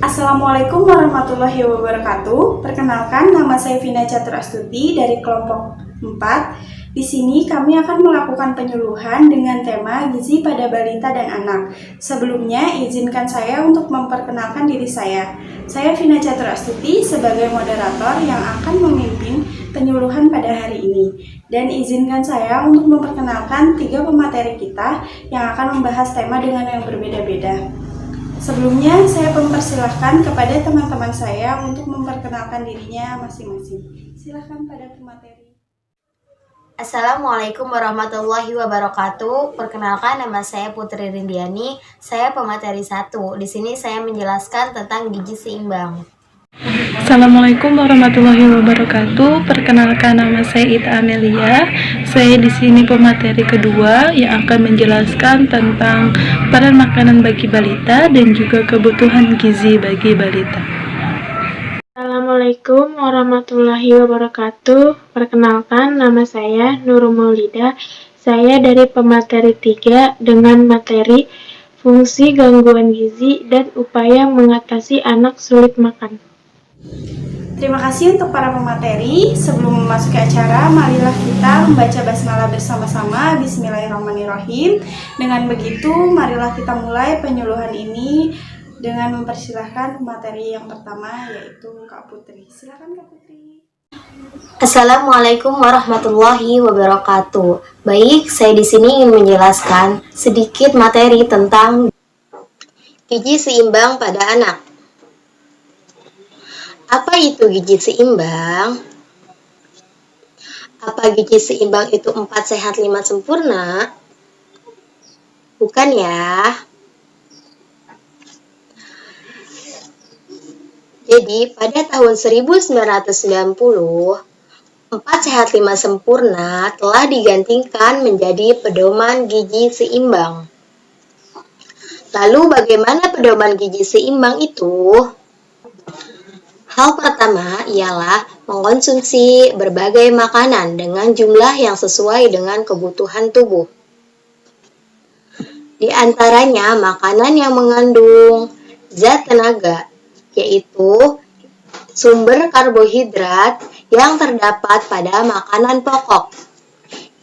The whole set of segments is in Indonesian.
Assalamualaikum warahmatullahi wabarakatuh. Perkenalkan, nama saya Vina Catur Astuti dari kelompok 4. Di sini kami akan melakukan penyuluhan dengan tema gizi pada balita dan anak. Sebelumnya, izinkan saya untuk memperkenalkan diri saya. Saya Vina Catur Astuti sebagai moderator yang akan memimpin penyuluhan pada hari ini. Dan izinkan saya untuk memperkenalkan 3 pemateri kita yang akan membahas tema dengan yang berbeda-beda. Sebelumnya, saya mempersilahkan kepada teman-teman saya untuk memperkenalkan dirinya masing-masing. Silakan pada pemateri. Assalamualaikum warahmatullahi wabarakatuh. Perkenalkan, nama saya Putri Rindiani. Saya pemateri 1. Di sini saya menjelaskan tentang gizi seimbang. Assalamualaikum warahmatullahi wabarakatuh. Perkenalkan, nama saya Ita Amelia. Saya di sini pemateri kedua yang akan menjelaskan tentang peran makanan bagi balita dan juga kebutuhan gizi bagi balita. Assalamualaikum warahmatullahi wabarakatuh. Perkenalkan, nama saya Nurul Maulida. Saya dari pemateri 3 dengan materi fungsi gangguan gizi dan upaya mengatasi anak sulit makan. Terima kasih untuk para pemateri. Sebelum memasuki acara, marilah kita membaca basmalah bersama-sama. Bismillahirrahmanirrahim. Dengan begitu, marilah kita mulai penyuluhan ini dengan mempersilahkan materi yang pertama, yaitu Kak Putri. Silakan Kak Putri. Assalamualaikum warahmatullahi wabarakatuh. Baik, saya di sini ingin menjelaskan sedikit materi tentang gizi seimbang pada anak. Apa itu gizi seimbang? Apa gizi seimbang itu 4 sehat 5 sempurna? Bukan ya. Jadi, pada tahun 1990, 4 sehat 5 sempurna telah digantikan menjadi pedoman gizi seimbang. Lalu bagaimana pedoman gizi seimbang itu? Hal pertama ialah mengkonsumsi berbagai makanan dengan jumlah yang sesuai dengan kebutuhan tubuh. Di antaranya makanan yang mengandung zat tenaga, yaitu sumber karbohidrat yang terdapat pada makanan pokok.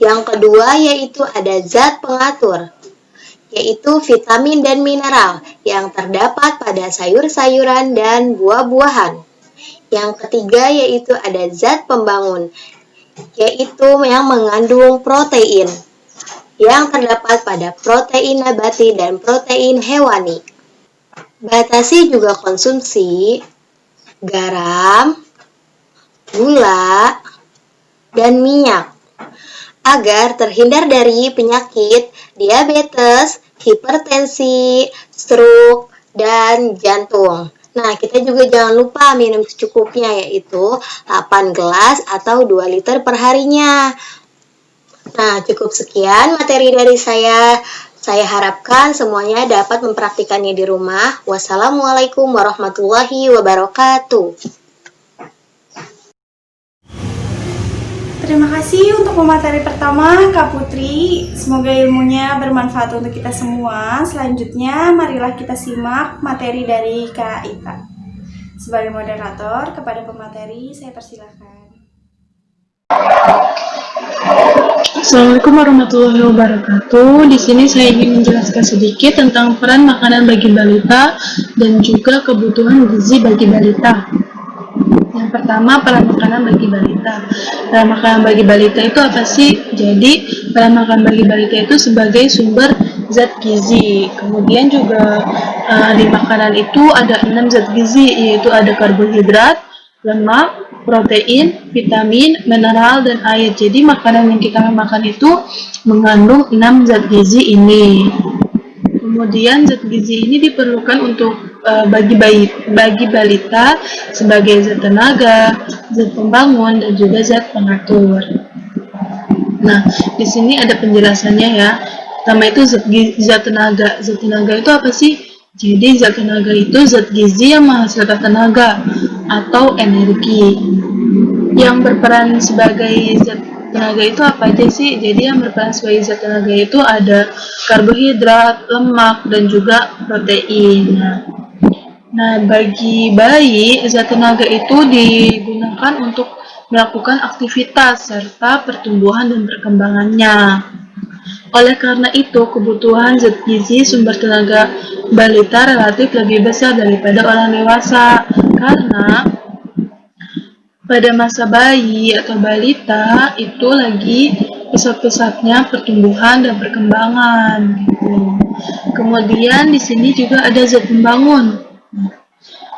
Yang kedua yaitu ada zat pengatur, yaitu vitamin dan mineral yang terdapat pada sayur-sayuran dan buah-buahan. Yang ketiga yaitu ada zat pembangun, yaitu yang mengandung protein, yang terdapat pada protein nabati dan protein hewani. Batasi juga konsumsi garam, gula, dan minyak, agar terhindar dari penyakit diabetes, hipertensi, stroke, dan jantung. Nah, kita juga jangan lupa minum secukupnya, yaitu 8 gelas atau 2 liter per harinya. Nah, cukup sekian materi dari saya. Saya harapkan semuanya dapat mempraktikannya di rumah. Wassalamualaikum warahmatullahi wabarakatuh. Terima kasih untuk pemateri pertama, Kak Putri. Semoga ilmunya bermanfaat untuk kita semua. Selanjutnya, marilah kita simak materi dari Kak Ita. Sebagai moderator, kepada pemateri, saya persilahkan. Assalamualaikum warahmatullahi wabarakatuh. Di sini saya ingin menjelaskan sedikit tentang peran makanan bagi balita dan juga kebutuhan gizi bagi balita. Yang pertama, peran makanan bagi balita. Peran makanan bagi balita itu apa sih? Jadi, peran makanan bagi balita itu sebagai sumber zat gizi. Kemudian juga di makanan itu ada 6 zat gizi, yaitu ada karbohidrat, lemak, protein, vitamin, mineral, dan air. Jadi, makanan yang kita makan itu mengandung 6 zat gizi ini. Kemudian zat gizi ini diperlukan untuk bagi balita sebagai zat tenaga, zat pembangun, dan juga zat pengatur. Nah, di sini ada penjelasannya ya. Pertama itu zat tenaga. Zat tenaga itu apa sih? Jadi zat tenaga itu zat gizi yang menghasilkan tenaga atau energi. Yang berperan sebagai zat tenaga itu apa aja sih? Jadi yang berperan sebagai zat tenaga itu ada karbohidrat, lemak, dan juga protein. Nah, Nah, bagi bayi, zat tenaga itu digunakan untuk melakukan aktivitas serta pertumbuhan dan perkembangannya. Oleh karena itu, kebutuhan zat gizi sumber tenaga balita relatif lebih besar daripada orang dewasa. Karena pada masa bayi atau balita itu lagi pesat-pesatnya pertumbuhan dan perkembangan gitu. Kemudian di sini juga ada zat pembangun.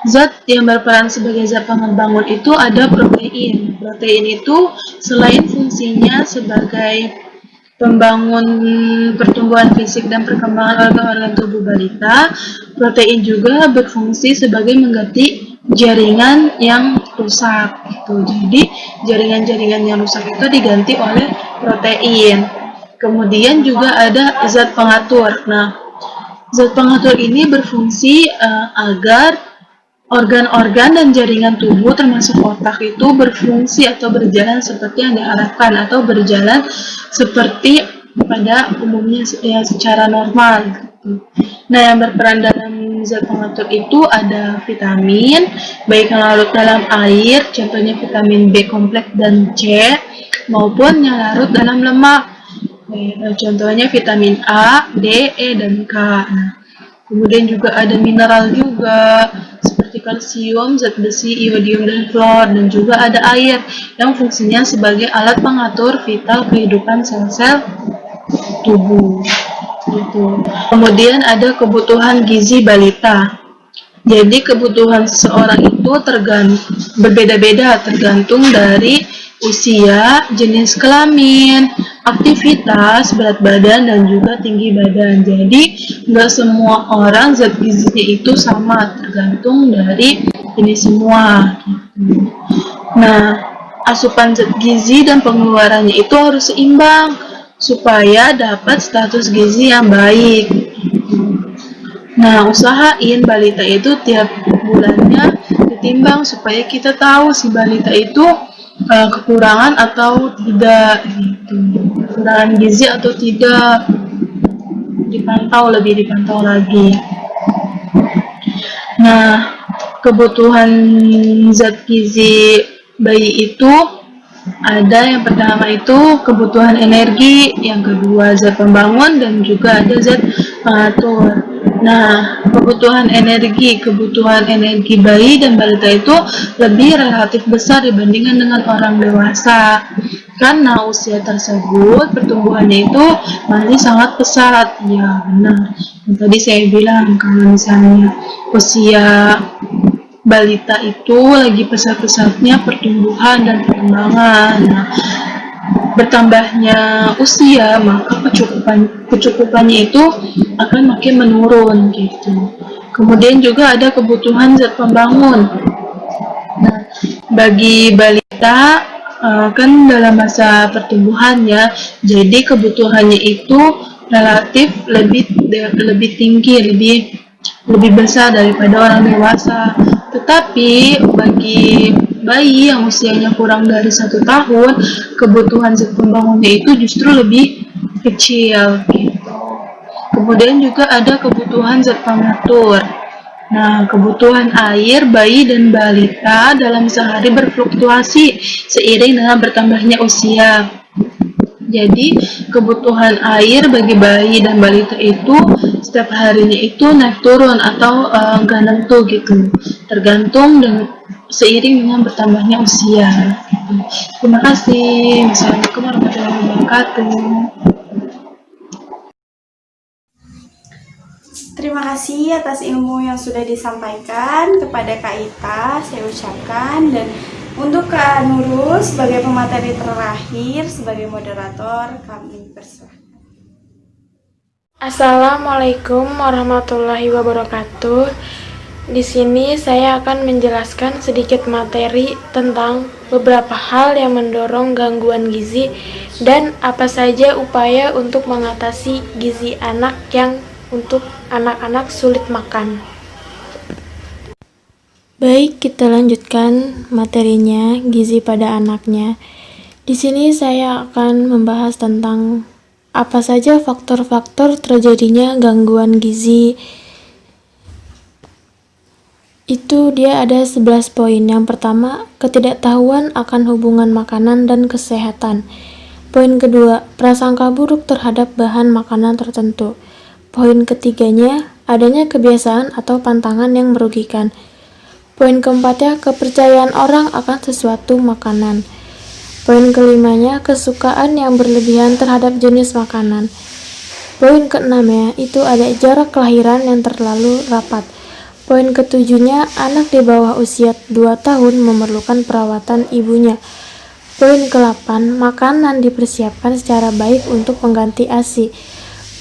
Zat yang berperan sebagai zat pembangun itu ada protein. Protein itu selain fungsinya sebagai pembangun pertumbuhan fisik dan perkembangan organ-organ tubuh balita, protein juga berfungsi sebagai mengganti jaringan yang rusak. Gitu. Jadi jaringan-jaringan yang rusak itu diganti oleh protein. Kemudian juga ada zat pengatur. Nah, zat pengatur ini berfungsi agar organ-organ dan jaringan tubuh termasuk otak itu berfungsi atau berjalan seperti yang diharapkan atau berjalan seperti pada umumnya ya, secara normal gitu. Nah, yang berperan dalam zat pengatur itu ada vitamin, baik yang larut dalam air, contohnya vitamin B kompleks dan C, maupun yang larut dalam lemak, contohnya vitamin A, D, E, dan K. Nah, kemudian juga ada mineral juga, seperti kalsium, zat besi, iodium, dan fluor, dan juga ada air yang fungsinya sebagai alat pengatur vital kehidupan sel-sel tubuh. Gitu. Kemudian ada kebutuhan gizi balita. Jadi kebutuhan seseorang itu berbeda-beda tergantung dari usia, jenis kelamin, aktivitas, berat badan, dan juga tinggi badan. Jadi nggak semua orang zat gizinya itu sama, tergantung dari ini semua. Gitu. Nah, asupan zat gizi dan pengeluarannya itu harus seimbang supaya dapat status gizi yang baik. Nah, usahain balita itu tiap bulannya ditimbang supaya kita tahu si balita itu kekurangan atau tidak gitu. Kekurangan gizi atau tidak, lebih dipantau lagi. Nah, kebutuhan zat gizi bayi itu ada yang pertama itu kebutuhan energi, yang kedua zat pembangun, dan juga ada zat pengatur. Nah, kebutuhan energi bayi dan balita itu lebih relatif besar dibandingkan dengan orang dewasa. Karena usia tersebut pertumbuhannya itu masih sangat pesat. Ya, benar. Yang tadi saya bilang kalau misalnya usia balita itu lagi pesat-pesatnya pertumbuhan dan perkembangan. Nah, bertambahnya usia, maka kecukupannya itu akan makin menurun gitu. Kemudian juga ada kebutuhan zat pembangun. Nah, bagi balita kan dalam masa pertumbuhannya, jadi kebutuhannya itu relatif lebih tinggi, lebih besar daripada orang dewasa. Tetapi bagi bayi yang usianya kurang dari 1 tahun, kebutuhan zat pembangunnya itu justru lebih kecil gitu. Kemudian juga ada kebutuhan zat pengatur. Nah, kebutuhan air bayi dan balita dalam sehari berfluktuasi seiring dengan bertambahnya usia. Jadi, kebutuhan air bagi bayi dan balita itu setiap harinya itu naik turun atau nggak nentu gitu, tergantung seiring dengan bertambahnya usia. Terima kasih. Assalamualaikum warahmatullahi wabarakatuh. Terima kasih atas ilmu yang sudah disampaikan kepada Kak Ita, saya ucapkan, dan untuk Kak Nurul sebagai pemateri terakhir, sebagai moderator, kami persilahkan. Assalamualaikum warahmatullahi wabarakatuh. Di sini saya akan menjelaskan sedikit materi tentang beberapa hal yang mendorong gangguan gizi dan apa saja upaya untuk mengatasi gizi anak yang untuk anak-anak sulit makan. Baik, kita lanjutkan materinya, gizi pada anaknya. Di sini saya akan membahas tentang apa saja faktor-faktor terjadinya gangguan gizi Dia ada 11 poin. Yang pertama, ketidaktahuan akan hubungan makanan dan kesehatan. Poin kedua, prasangka buruk terhadap bahan makanan tertentu. Poin ketiganya, adanya kebiasaan atau pantangan yang merugikan. Poin keempatnya, kepercayaan orang akan sesuatu makanan. Poin kelimanya, kesukaan yang berlebihan terhadap jenis makanan. Poin keenamnya, itu ada jarak kelahiran yang terlalu rapat. Poin ketujuhnya, anak di bawah usia 2 tahun memerlukan perawatan ibunya. Poin ke-8, makanan dipersiapkan secara baik untuk pengganti ASI.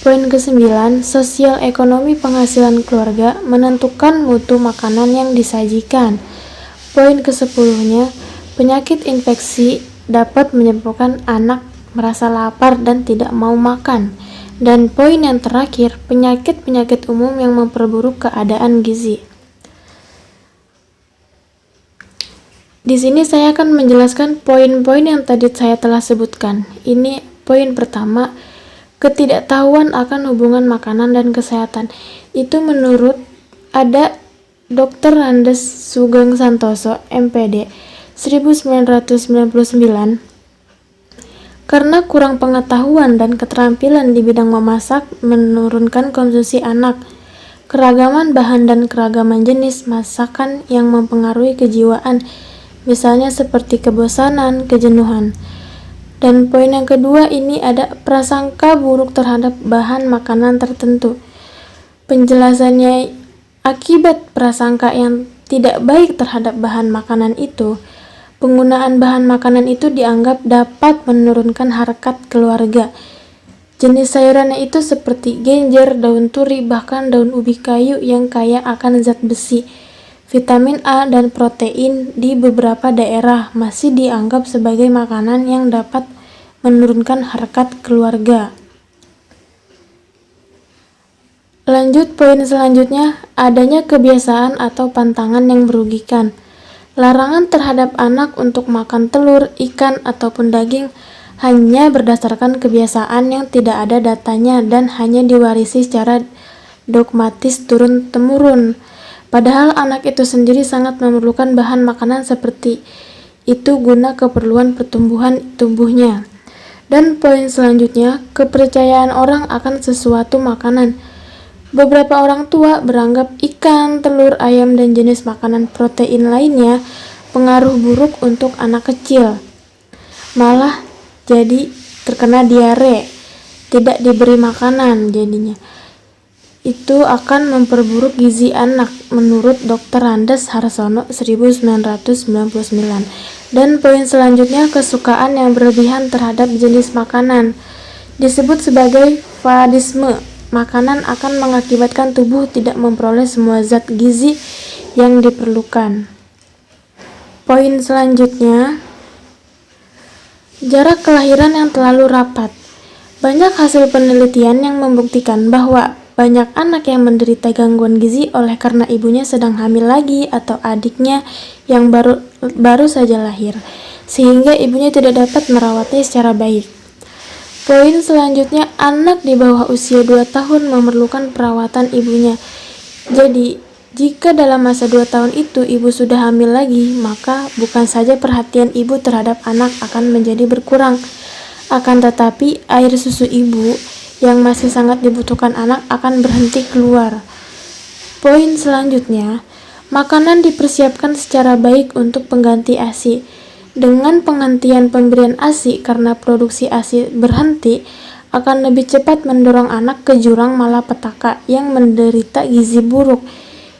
Poin ke-9, sosial ekonomi penghasilan keluarga menentukan mutu makanan yang disajikan. Poin ke-10-nya, penyakit infeksi dapat menyebabkan anak merasa lapar dan tidak mau makan. Dan poin yang terakhir, penyakit-penyakit umum yang memperburuk keadaan gizi. Di sini saya akan menjelaskan poin-poin yang tadi saya telah sebutkan. Ini poin pertama, ketidaktahuan akan hubungan makanan dan kesehatan. Itu menurut ada Dr. Andes Sugeng Santoso, MPD, 1999. Karena kurang pengetahuan dan keterampilan di bidang memasak menurunkan konsumsi anak, keragaman bahan dan keragaman jenis masakan yang mempengaruhi kejiwaan, misalnya seperti kebosanan, kejenuhan. Dan poin yang kedua ini ada prasangka buruk terhadap bahan makanan tertentu. Penjelasannya, akibat prasangka yang tidak baik terhadap bahan makanan itu, penggunaan bahan makanan itu dianggap dapat menurunkan harkat keluarga. Jenis sayurannya itu seperti genjer, daun turi, bahkan daun ubi kayu yang kaya akan zat besi, vitamin A, dan protein di beberapa daerah masih dianggap sebagai makanan yang dapat menurunkan harkat keluarga. Lanjut poin selanjutnya, adanya kebiasaan atau pantangan yang merugikan. Larangan terhadap anak untuk makan telur, ikan, ataupun daging hanya berdasarkan kebiasaan yang tidak ada datanya dan hanya diwarisi secara dogmatis turun-temurun. Padahal anak itu sendiri sangat memerlukan bahan makanan seperti itu guna keperluan pertumbuhan tubuhnya. Dan poin selanjutnya, kepercayaan orang akan sesuatu makanan. Beberapa orang tua beranggap ikan, telur, ayam, dan jenis makanan protein lainnya pengaruh buruk untuk anak kecil. Malah jadi terkena diare, tidak diberi makanan jadinya. Itu akan memperburuk gizi anak menurut Dr. Andes Harsono 1999. Dan poin selanjutnya, kesukaan yang berlebihan terhadap jenis makanan disebut sebagai fadisme. Makanan akan mengakibatkan tubuh tidak memperoleh semua zat gizi yang diperlukan. Poin selanjutnya, jarak kelahiran yang terlalu rapat. Banyak hasil penelitian yang membuktikan bahwa banyak anak yang menderita gangguan gizi oleh karena ibunya sedang hamil lagi atau adiknya yang baru saja lahir, sehingga ibunya tidak dapat merawatnya secara baik. Poin selanjutnya, anak di bawah usia 2 tahun memerlukan perawatan ibunya. Jadi, jika dalam masa 2 tahun itu ibu sudah hamil lagi, maka bukan saja perhatian ibu terhadap anak akan menjadi berkurang, akan tetapi air susu ibu yang masih sangat dibutuhkan anak akan berhenti keluar. Poin selanjutnya, makanan dipersiapkan secara baik untuk pengganti ASI. Dengan penghentian pemberian ASI karena produksi ASI berhenti, akan lebih cepat mendorong anak ke jurang malapetaka yang menderita gizi buruk,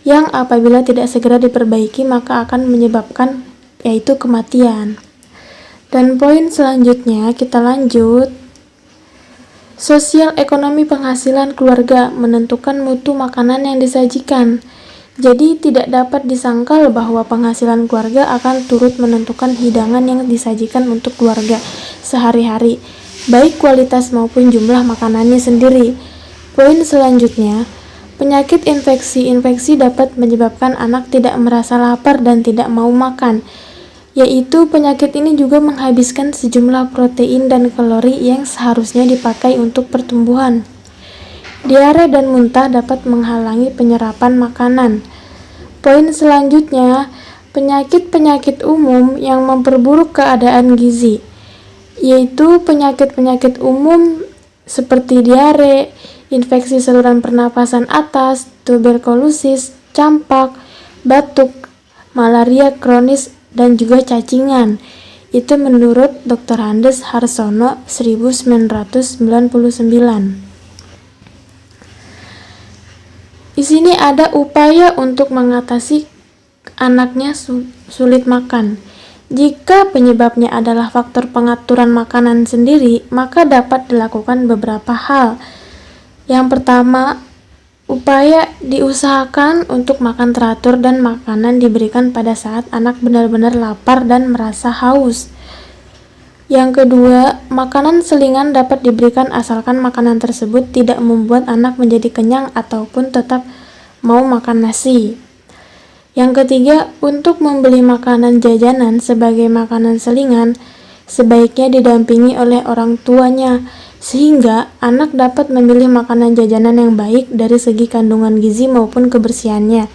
yang apabila tidak segera diperbaiki maka akan menyebabkan yaitu kematian. Dan poin selanjutnya kita lanjut. Sosial ekonomi penghasilan keluarga menentukan mutu makanan yang disajikan. Jadi tidak dapat disangkal bahwa penghasilan keluarga akan turut menentukan hidangan yang disajikan untuk keluarga sehari-hari, baik kualitas maupun jumlah makanannya sendiri. Poin selanjutnya, penyakit infeksi dapat menyebabkan anak tidak merasa lapar dan tidak mau makan, yaitu penyakit ini juga menghabiskan sejumlah protein dan kalori yang seharusnya dipakai untuk pertumbuhan. Diare dan muntah dapat menghalangi penyerapan makanan. Poin selanjutnya, penyakit-penyakit umum yang memperburuk keadaan gizi, yaitu penyakit-penyakit umum seperti diare, infeksi saluran pernapasan atas, tuberkulosis, campak, batuk, malaria kronis, dan juga cacingan. Itu menurut Dr. Andes Harsono 1999. Di sini ada upaya untuk mengatasi anaknya sulit makan. Jika penyebabnya adalah faktor pengaturan makanan sendiri, maka dapat dilakukan beberapa hal. Yang pertama, upaya diusahakan untuk makan teratur dan makanan diberikan pada saat anak benar-benar lapar dan merasa haus. Yang kedua, makanan selingan dapat diberikan asalkan makanan tersebut tidak membuat anak menjadi kenyang ataupun tetap mau makan nasi. Yang ketiga, untuk membeli makanan jajanan sebagai makanan selingan, sebaiknya didampingi oleh orang tuanya, sehingga anak dapat memilih makanan jajanan yang baik dari segi kandungan gizi maupun kebersihannya.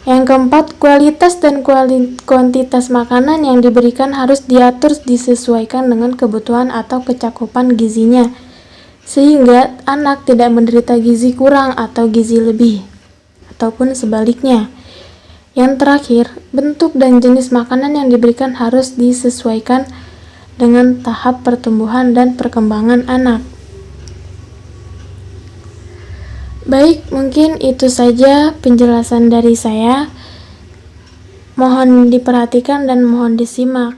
Yang keempat, kualitas dan kuantitas makanan yang diberikan harus diatur disesuaikan dengan kebutuhan atau kecakupan gizinya, sehingga anak tidak menderita gizi kurang atau gizi lebih, ataupun sebaliknya. Yang terakhir, bentuk dan jenis makanan yang diberikan harus disesuaikan dengan tahap pertumbuhan dan perkembangan anak. Baik, mungkin itu saja penjelasan dari saya. Mohon diperhatikan dan mohon disimak.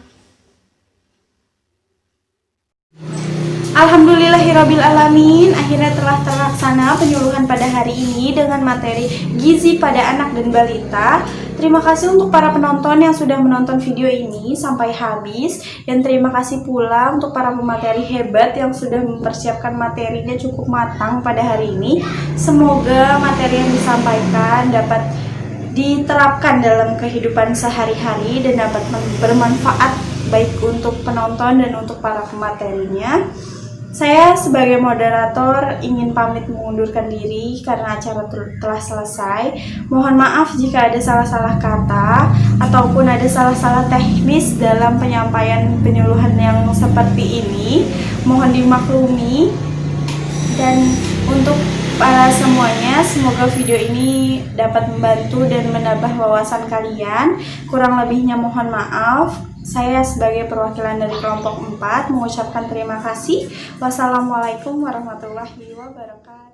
Alhamdulillahirrabbilalamin, akhirnya telah terlaksana penyuluhan pada hari ini dengan materi gizi pada anak dan balita. Terima kasih untuk para penonton yang sudah menonton video ini sampai habis, dan terima kasih pula untuk para pemateri hebat yang sudah mempersiapkan materinya cukup matang pada hari ini. Semoga materi yang disampaikan dapat diterapkan dalam kehidupan sehari-hari dan dapat bermanfaat baik untuk penonton dan untuk para pematerinya. Saya sebagai moderator ingin pamit mengundurkan diri karena acara telah selesai. Mohon maaf jika ada salah-salah kata ataupun ada salah-salah teknis dalam penyampaian penyuluhan yang seperti ini. Mohon dimaklumi. Dan untuk para semuanya, semoga video ini dapat membantu dan menambah wawasan kalian. Kurang lebihnya mohon maaf. Saya sebagai perwakilan dari kelompok 4 mengucapkan terima kasih. Wassalamualaikum warahmatullahi wabarakatuh.